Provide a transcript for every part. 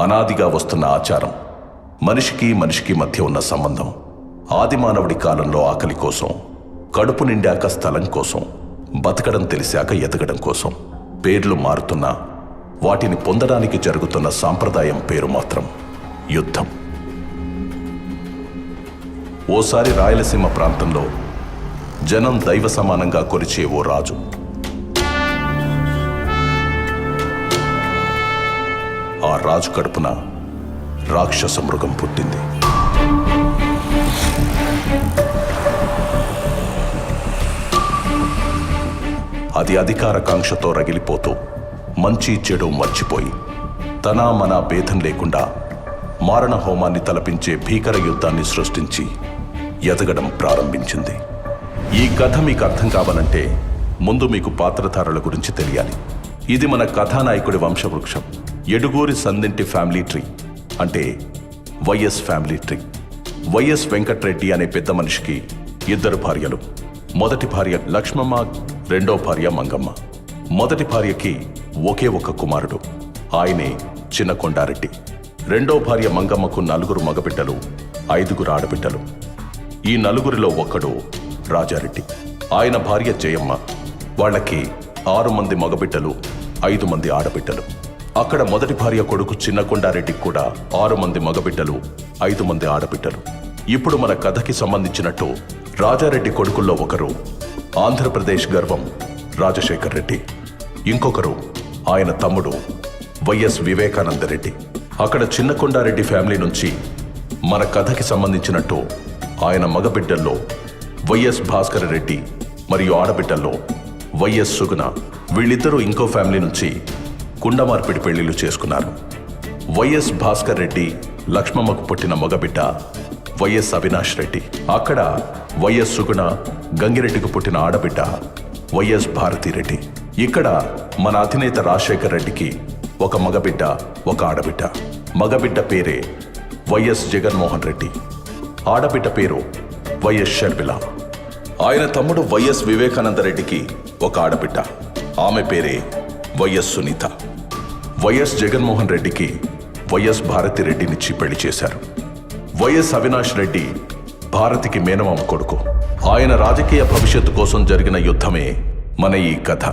అనాదిగా వస్తున్న ఆచారం. మనిషికి మనిషికి మధ్య ఉన్న సంబంధం. ఆదిమానవుడి కాలంలో ఆకలి కోసం, కడుపు నిండాక స్థలం కోసం, బతకడం తెలిసాక ఎదగడం కోసం. పేర్లు మారుతున్నా వాటిని పొందడానికి జరుగుతున్న సాంప్రదాయం పేరు మాత్రం యుద్ధం. ఓసారి రాయలసీమ ప్రాంతంలో జనం దైవ సమానంగా కొలిచే ఓ రాజు. ఆ రాజు కడుపున రాక్షస మృగం పుట్టింది. అది అధికార కాంక్షతో రగిలిపోతూ మంచి చెడు మర్చిపోయి తన మన భేదం లేకుండా మారణ హోమాన్ని తలపించే భీకర యుద్ధాన్ని సృష్టించి ఎదగడం ప్రారంభించింది. ఈ కథ మీకు అర్థం కావాలంటే ముందు మీకు పాత్రధారుల గురించి తెలియాలి. ఇది మన కథానాయకుడి వంశవృక్షం. ఎడుగూరి సందింటి ఫ్యామిలీ ట్రీ, అంటే YS family tree. YS Venkatreddy అనే పెద్ద మనిషికి 2 భార్యలు. మొదటి భార్య లక్ష్మమ్మ, రెండో భార్య మంగమ్మ. మొదటి భార్యకి ఒకే ఒక కుమారుడు, ఆయనే చిన్న కొండారెడ్డి. రెండో భార్య మంగమ్మకు 4 మగబిడ్డలు, 5 ఆడబిడ్డలు. ఈ 4 ఒక్కడు రాజారెడ్డి, ఆయన భార్య జయమ్మ. వాళ్ళకి 6 మంది మగబిడ్డలు, 5 మంది ఆడబిడ్డలు. అక్కడ మొదటి భార్య కొడుకు చిన్న కొండారెడ్డికి కూడా 6 మంది మగబిడ్డలు, 5 మంది ఆడబిడ్డలు. ఇప్పుడు మన కథకి సంబంధించినట్టు రాజారెడ్డి కొడుకుల్లో ఒకరు ఆంధ్రప్రదేశ్ గర్వం రాజశేఖర్ రెడ్డి, ఇంకొకరు ఆయన తమ్ముడు వైఎస్ వివేకానందరెడ్డి. అక్కడ చిన్న కొండారెడ్డి ఫ్యామిలీ నుంచి మన కథకి సంబంధించినట్టు ఆయన మగబిడ్డల్లో వైఎస్ భాస్కర రెడ్డి మరియు ఆడబిడ్డల్లో వైఎస్ సుగుణ. వీళ్ళిద్దరూ ఇంకో ఫ్యామిలీ నుంచి కుండమార్పిడి పెళ్లిళ్లు చేసుకున్నారు. వైఎస్ భాస్కర్ రెడ్డి లక్ష్మమ్మకు పుట్టిన మగబిడ్డ వైఎస్ అవినాష్ రెడ్డి. అక్కడ వైఎస్ సుగుణ గంగిరెడ్డికి పుట్టిన ఆడబిడ్డ వైఎస్ భారతిరెడ్డి. ఇక్కడ మన అధినేత రాజశేఖర్ రెడ్డికి ఒక మగబిడ్డ, ఒక ఆడబిడ్డ. మగబిడ్డ పేరే వైఎస్ జగన్మోహన్ రెడ్డి, ఆడబిడ్డ పేరు వైఎస్ షర్మిల. ఆయన తమ్ముడు వైఎస్ వివేకానందరెడ్డికి ఒక ఆడబిడ్డ, ఆమె పేరే వైఎస్ సునీత. వైఎస్ జగన్మోహన్ రెడ్డికి వైఎస్ భారతిరెడ్డినిచ్చి పెళ్లి చేశారు. వైఎస్ అవినాష్ రెడ్డి భారతికి మేనమామ కొడుకు. ఆయన రాజకీయ భవిష్యత్తు కోసం జరిగిన యుద్ధమే మన ఈ కథ.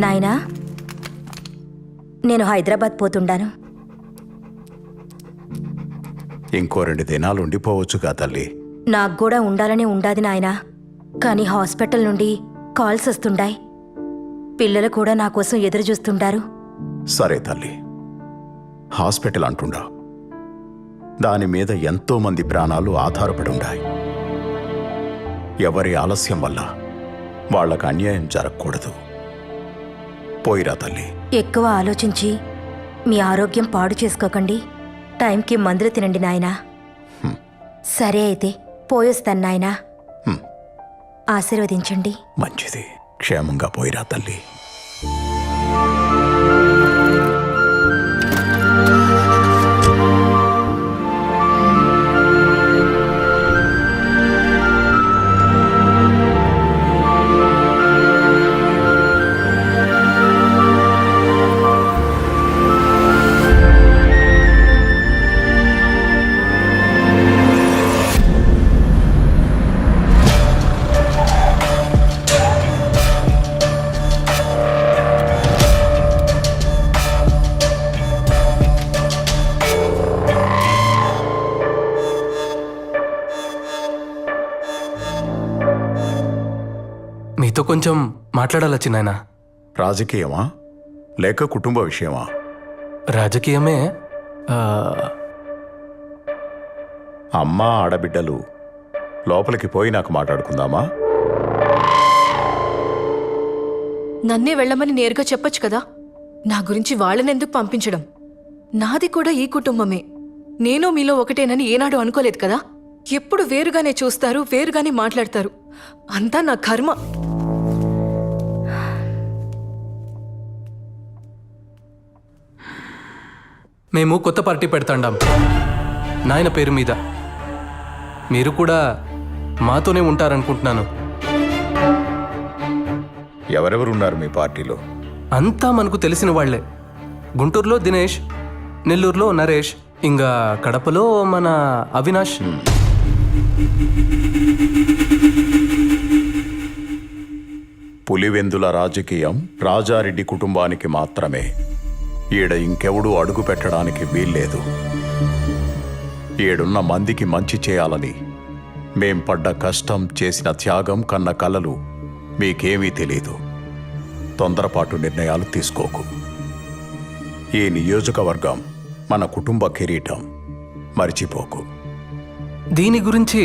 నాయనా, నేను హైదరాబాద్ పోతుండాను. ఇంకో 2 దినాలు ఉండిపోవచ్చుగా తల్లి. నాకు కూడా ఉండాలని ఉండాది నాయనా, కానీ హాస్పిటల్ నుండి కాల్స్ వస్తుండాయి. పిల్లలు కూడా నా కోసం ఎదురు చూస్తుండారు. సరే తల్లి, హాస్పిటల్ అంటుండా, దాని మీద ఎంతో మంది ప్రాణాలు ఆధారపడి ఉన్నాయి. ఎవరి ఆలస్యం వల్ల వాళ్ళకు అన్యాయం జరగకూడదు. పోయిరా తల్లి. ఎక్కువ ఆలోచించి మీ ఆరోగ్యం పాడు చేసుకోకండి. టైంకి మందులు తినండి నాయనా. సరే అయితే పోయొస్తాను నాయనా. ఆశీర్వదించండి. మంచిది, క్షేమంగా పోయిరా తల్లి. నీతో కొంచెం మాట్లాడాలా చిన్నాయన. రాజకీయమా లేక కుటుంబ విషయమా? రాజకీయమే. అమ్మ ఆడబిడ్డలు లోపలికి పోయి నాకు మాట్లాడుకుందామా? నన్నే వెళ్ళమని నేరుగా చెప్పొచ్చు కదా. నా గురించి వాళ్ళనెందుకు పంపించడం? నాది కూడా ఈ కుటుంబమే. నేను మీలో ఒకటేనని ఏనాడు అనుకోలేదు కదా. ఎప్పుడు వేరుగానే చూస్తారు, వేరుగానే మాట్లాడతారు. అంతా నా కర్మ. మేము కొత్త పార్టీ పెడతాండాం నాయన పేరు మీద. మీరు కూడా మాతోనే ఉంటారనుకుంటున్నాను. ఎవరెవరున్నారు మీ పార్టీలో? అంతా మనకు తెలిసిన వాళ్లే. గుంటూరులో దినేష్, నెల్లూరులో నరేష్, ఇంకా కడపలో మన అవినాష్. పులివెందుల రాజకీయం రాజారెడ్డి కుటుంబానికి మాత్రమే. ఈడ ఇంకెవడూ అడుగు పెట్టడానికి వీల్లేదు. ఏడున్న మందికి మంచి చేయాలని మేం పడ్డ కష్టం, చేసిన త్యాగం, కన్న కలలు మీకేమీ తెలీదు. తొందరపాటు నిర్ణయాలు తీసుకోకు. ఈ నియోజకవర్గం మన కుటుంబ కిరీటం, మర్చిపోకు. దీని గురించి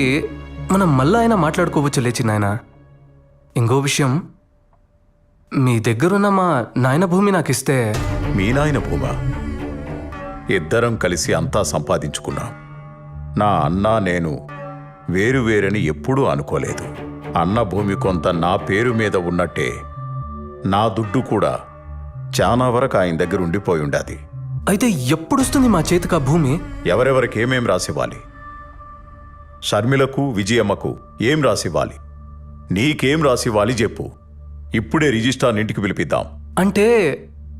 మనం మళ్ళా అయినా మాట్లాడుకోవచ్చు లేచి నాయన. ఇంకో విషయం, మీ దగ్గరున్న మా నాయన భూమి నాకిస్తే. మీ నాయన భూమా? ఇద్దరం కలిసి అంతా సంపాదించుకున్నాం. నా అన్న నేను వేరువేరని ఎప్పుడూ అనుకోలేదు. అన్న భూమి కొంత నా పేరు మీద ఉన్నట్టే నా దుడ్డు కూడా చాలా వరకు ఆయన దగ్గర ఉండిపోయి ఉండాది. అయితే ఎప్పుడొస్తుంది మా చేతికి ఆ భూమి? ఎవరెవరికి ఏమేం రాసివ్వాలి? షర్మిలకు, విజయమ్మకు ఏం రాసివ్వాలి? నీకేం రాసివ్వాలి చెప్పు. ఇప్పుడే రిజిస్ట్రార్ ఇంటికి పిలిపిద్దాం. అంటే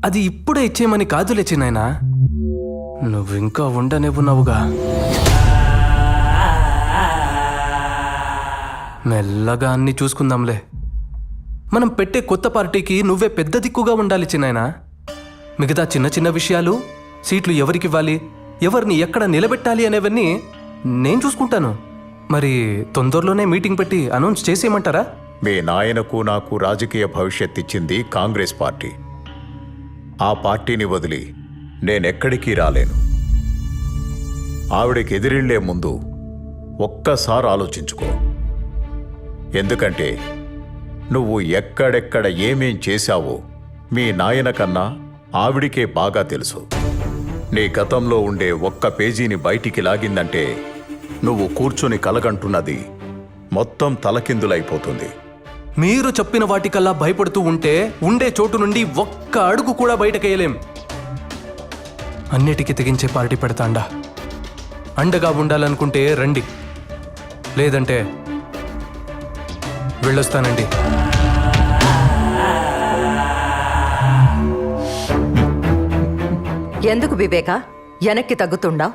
అది ఇప్పుడే ఇచ్చేయమని కాదు లేచి నాయనా. నువ్వింకా ఉండనివ్వున్నావుగా. మెల్లగా అన్ని చూసుకుందాంలే. మనం పెట్టే కొత్త పార్టీకి నువ్వే పెద్ద దిక్కుగా ఉండాలి చిన్నాయనా. మిగతా చిన్న చిన్న విషయాలు, సీట్లు ఎవరికివ్వాలి, ఎవరిని ఎక్కడ నిలబెట్టాలి అనేవన్నీ నేను చూసుకుంటాను. మరి తొందరలోనే మీటింగ్ పెట్టి అనౌన్స్ చేసేయమంటారా? మీ నాయనకు నాకు రాజకీయ భవిష్యత్ ఇచ్చింది కాంగ్రెస్ పార్టీ. ఆ పార్టీని వదిలి నేనెక్కడికి రాలేను. ఆవిడకి ఎదిరిళ్లే ముందు ఒక్కసారి ఆలోచించుకో. ఎందుకంటే నువ్వు ఎక్కడెక్కడ ఏమేం చేశావో మీ నాయన కన్నా ఆవిడికే బాగా తెలుసు. నీ గతంలో ఉండే ఒక్క పేజీని బయటికి లాగిందంటే నువ్వు కూర్చొని కలగంటున్నది మొత్తం తలకిందులైపోతుంది. మీరు చెప్పిన వాటికల్లా భయపడుతూ ఉంటే ఉండే చోటు నుండి ఒక్క అడుగు కూడా బయటకేయలేం. అన్నిటికీ తెగించే పార్టీ పెడతాండా. అండగా ఉండాలనుకుంటే రండి, లేదంటే వెళ్ళొస్తానండి. ఎందుకు వివేక వెనక్కి తగ్గుతుండా?